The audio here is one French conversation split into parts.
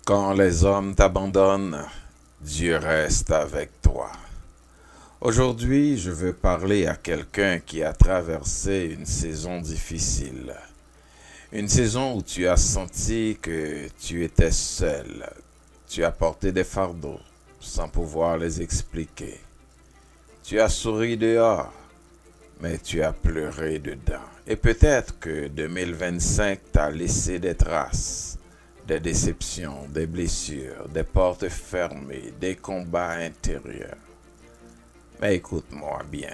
Quand les hommes t'abandonnent, Dieu reste avec toi. Aujourd'hui, je veux parler à quelqu'un qui a traversé une saison difficile. Une saison où tu as senti que tu étais seul. Tu as porté des fardeaux sans pouvoir les expliquer. Tu as souri dehors, mais tu as pleuré dedans. Et peut-être que 2025 t'a laissé des traces, des déceptions, des blessures, des portes fermées, des combats intérieurs. Mais écoute-moi bien.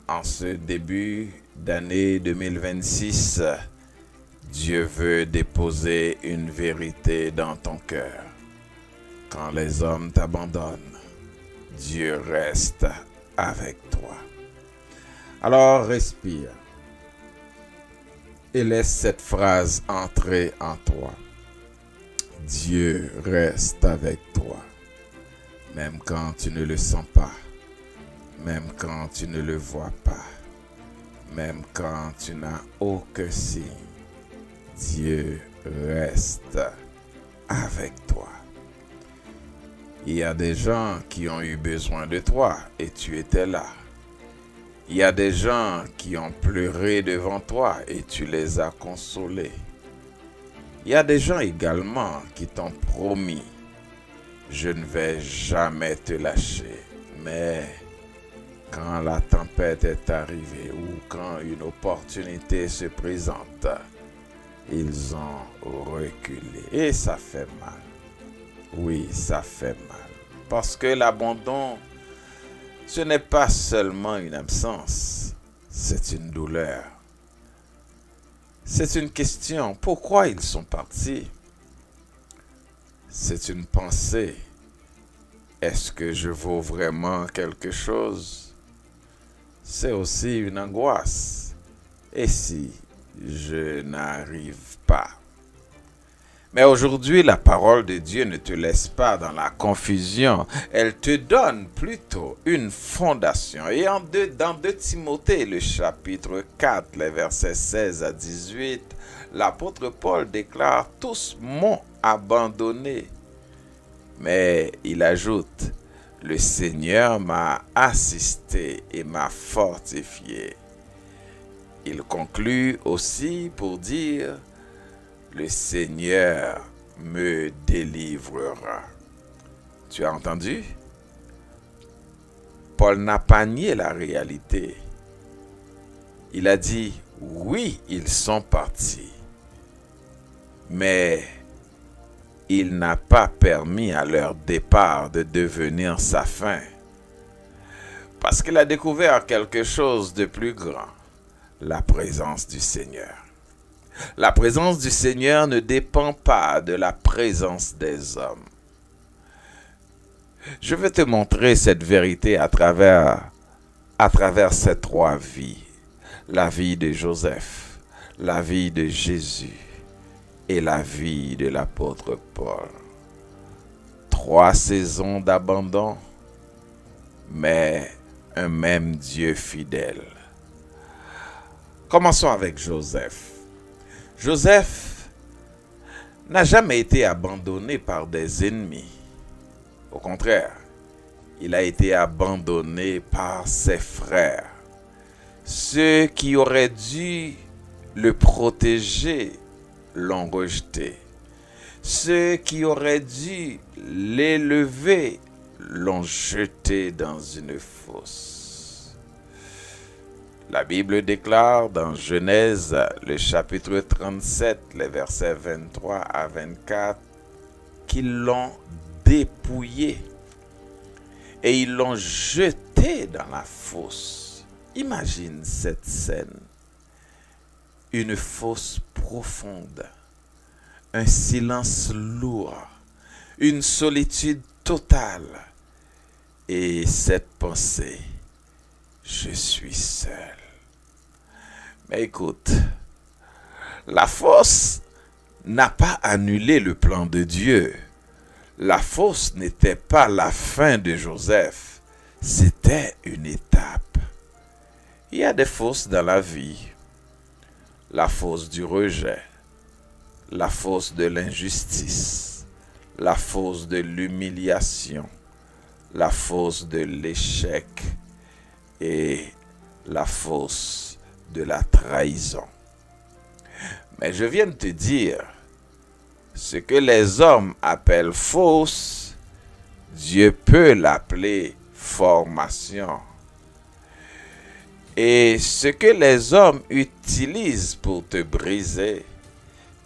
En ce début d'année 2026, Dieu veut déposer une vérité dans ton cœur. Quand les hommes t'abandonnent, Dieu reste avec toi. Alors respire et laisse cette phrase entrer en toi. Dieu reste avec toi, même quand tu ne le sens pas, même quand tu ne le vois pas, même quand tu n'as aucun signe. Dieu reste avec toi. Il y a des gens qui ont eu besoin de toi et tu étais là. Il y a des gens qui ont pleuré devant toi et tu les as consolés. Il y a des gens également qui t'ont promis, je ne vais jamais te lâcher. Mais quand la tempête est arrivée ou quand une opportunité se présente, ils ont reculé. Et ça fait mal. Oui, ça fait mal. Parce que l'abandon, ce n'est pas seulement une absence, c'est une douleur. C'est une question, pourquoi ils sont partis? C'est une pensée, est-ce que je vaux vraiment quelque chose? C'est aussi une angoisse, et si je n'arrive pas? Mais aujourd'hui, la parole de Dieu ne te laisse pas dans la confusion. Elle te donne plutôt une fondation. Et dans 2 Timothée, le chapitre 4, les versets 16 à 18, l'apôtre Paul déclare « Tous m'ont abandonné ». Mais il ajoute « Le Seigneur m'a assisté et m'a fortifié ». Il conclut aussi pour dire « Le Seigneur me délivrera ». Tu as entendu? Paul n'a pas nié la réalité. Il a dit, oui, ils sont partis. Mais il n'a pas permis à leur départ de devenir sa fin. Parce qu'il a découvert quelque chose de plus grand, la présence du Seigneur. La présence du Seigneur ne dépend pas de la présence des hommes. Je vais te montrer cette vérité à travers ces 3 vies. La vie de Joseph, la vie de Jésus et la vie de l'apôtre Paul. 3 saisons d'abandon, mais un même Dieu fidèle. Commençons avec Joseph. Joseph n'a jamais été abandonné par des ennemis. Au contraire, il a été abandonné par ses frères. Ceux qui auraient dû le protéger l'ont rejeté. Ceux qui auraient dû l'élever l'ont jeté dans une fosse. La Bible déclare dans Genèse, le chapitre 37, les versets 23 à 24, qu'ils l'ont dépouillé et ils l'ont jeté dans la fosse. Imagine cette scène. Une fosse profonde, un silence lourd, une solitude totale et cette pensée, je suis seul. Mais écoute, la fosse n'a pas annulé le plan de Dieu. La fosse n'était pas la fin de Joseph, c'était une étape. Il y a des fosses dans la vie. La fosse du rejet, la fosse de l'injustice, la fosse de l'humiliation, la fosse de l'échec et la fosse de la trahison. Mais je viens de te dire, ce que les hommes appellent fosse, Dieu peut l'appeler formation. Et ce que les hommes utilisent pour te briser,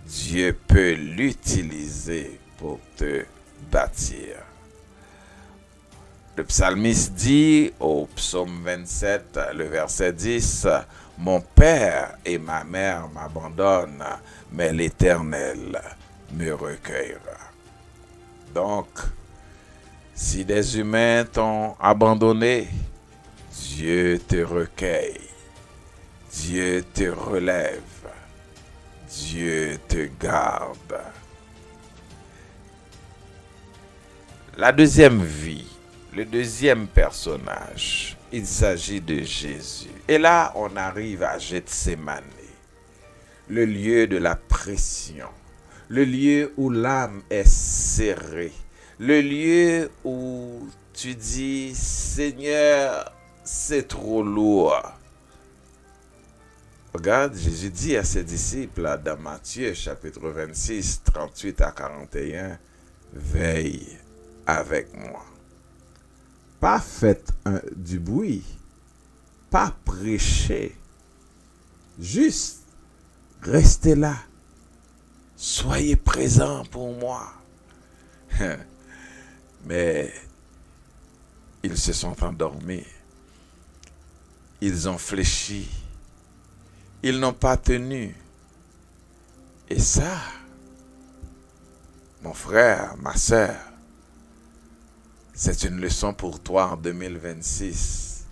Dieu peut l'utiliser pour te bâtir. Le psalmiste dit au psaume 27, le verset 10, « Mon père et ma mère m'abandonnent, mais l'Éternel me recueillera. » Donc, si des humains t'ont abandonné, Dieu te recueille, Dieu te relève, Dieu te garde. La deuxième vie, le deuxième personnage, il s'agit de Jésus. Et là, on arrive à Gethsémani, le lieu de la pression, le lieu où l'âme est serrée, le lieu où tu dis, Seigneur, c'est trop lourd. Regarde, Jésus dit à ses disciples dans Matthieu chapitre 26, 38 à 41, veille avec moi. Pas faites du bruit, pas prêcher, juste restez là, soyez présents pour moi. Mais ils se sont endormis, ils ont fléchi, ils n'ont pas tenu. Et ça, mon frère, ma sœur, c'est une leçon pour toi en 2026.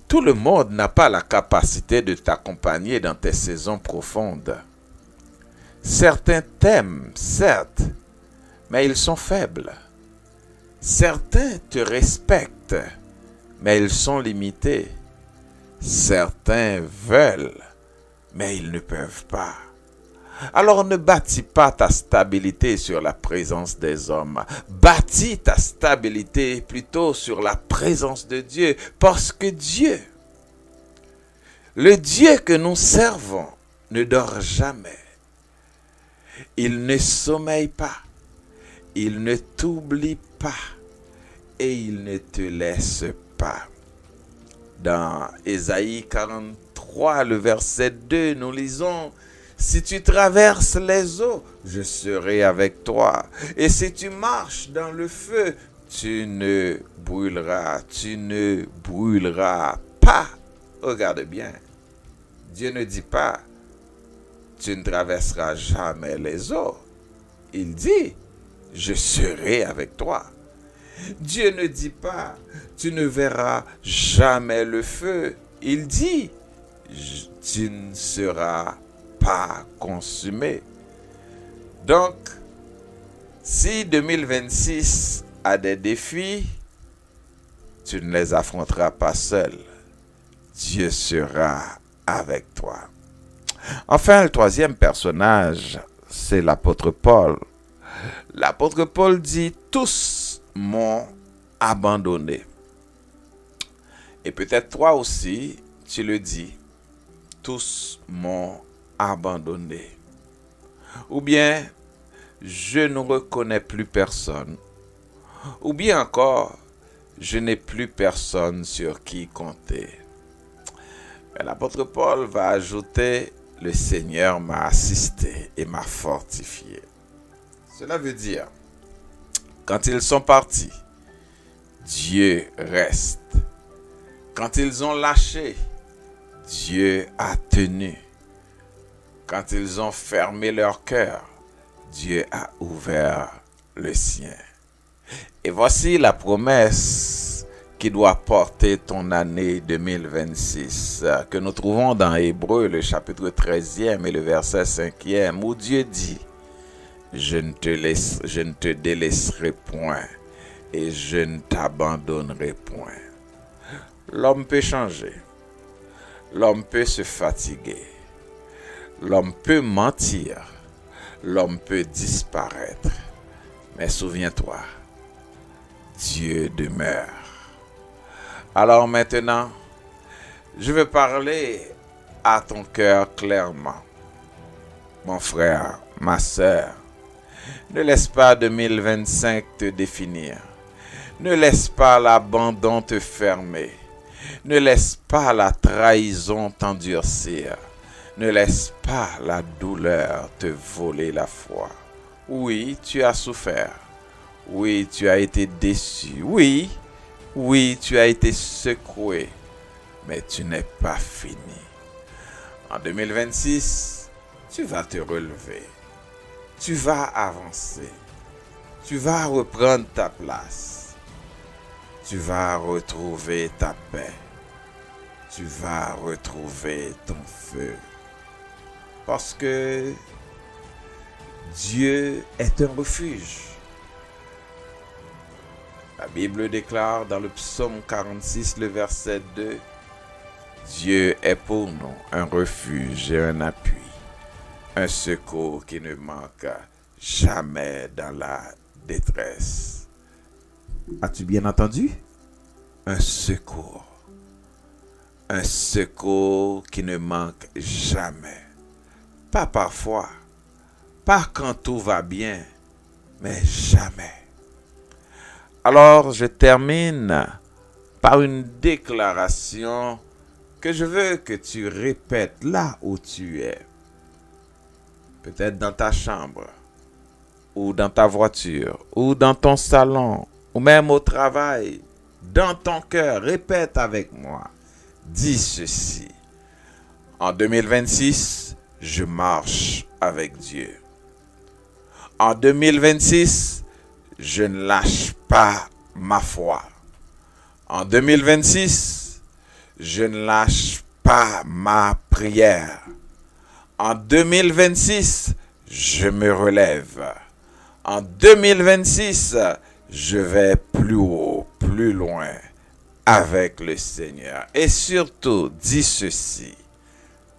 Tout le monde n'a pas la capacité de t'accompagner dans tes saisons profondes. Certains t'aiment, certes, mais ils sont faibles. Certains te respectent, mais ils sont limités. Certains veulent, mais ils ne peuvent pas. Alors ne bâtis pas ta stabilité sur la présence des hommes. Bâtis ta stabilité plutôt sur la présence de Dieu. Parce que Dieu, le Dieu que nous servons, ne dort jamais. Il ne sommeille pas. Il ne t'oublie pas. Et il ne te laisse pas. Dans Ésaïe 43, le verset 2, nous lisons, « Si tu traverses les eaux, je serai avec toi. Et si tu marches dans le feu, tu ne brûleras pas. » Regarde bien. Dieu ne dit pas, « Tu ne traverseras jamais les eaux. » Il dit, « Je serai avec toi. » Dieu ne dit pas, tu ne verras jamais le feu. Il dit, tu ne seras pas consumé. Donc, si 2026 a des défis, tu ne les affronteras pas seul. Dieu sera avec toi. Enfin, le troisième personnage, c'est l'apôtre Paul. L'apôtre Paul dit, tous m'ont abandonné. Et peut-être toi aussi, tu le dis, tous m'ont abandonné. Ou bien, je ne reconnais plus personne. Ou bien encore, je n'ai plus personne sur qui compter. Mais l'apôtre Paul va ajouter, le Seigneur m'a assisté et m'a fortifié. Cela veut dire, quand ils sont partis, Dieu reste. Quand ils ont lâché, Dieu a tenu. Quand ils ont fermé leur cœur, Dieu a ouvert le sien. Et voici la promesse qui doit porter ton année 2026, que nous trouvons dans Hébreux, le chapitre 13e et le verset 5e, où Dieu dit, je ne te délaisserai point et je ne t'abandonnerai point. L'homme peut changer, l'homme peut se fatiguer, l'homme peut mentir, l'homme peut disparaître, Mais souviens-toi, Dieu demeure. Alors maintenant, je veux parler à ton cœur clairement. Mon frère, ma sœur, ne laisse pas 2025 te définir. Ne laisse pas l'abandon te fermer. Ne laisse pas la trahison t'endurcir. Ne laisse pas la douleur te voler la foi. Oui, tu as souffert. Oui, tu as été déçu. Oui, tu as été secoué. Mais tu n'es pas fini. En 2026, tu vas te relever. Tu vas avancer. Tu vas reprendre ta place. Tu vas retrouver ta paix. Tu vas retrouver ton feu. Parce que Dieu est un refuge. La Bible déclare dans le psaume 46, le verset 2, Dieu est pour nous un refuge et un appui, un secours qui ne manque jamais dans la détresse. As-tu bien entendu? Un secours. Un secours qui ne manque jamais. Pas parfois, pas quand tout va bien, mais jamais. Alors, je termine par une déclaration que je veux que tu répètes là où tu es. Peut-être dans ta chambre, ou dans ta voiture, ou dans ton salon, ou même au travail, dans ton cœur. Répète avec moi. Dis ceci. En 2026, je marche avec Dieu. En 2026, je ne lâche pas ma foi. En 2026, je ne lâche pas ma prière. En 2026, je me relève. En 2026, je vais plus haut, plus loin avec le Seigneur. Et surtout, dis ceci.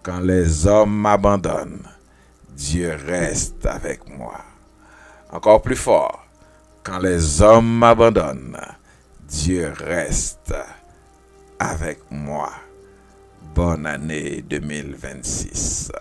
Quand les hommes m'abandonnent, Dieu reste avec moi. Encore plus fort. Quand les hommes m'abandonnent, Dieu reste avec moi. Bonne année 2026.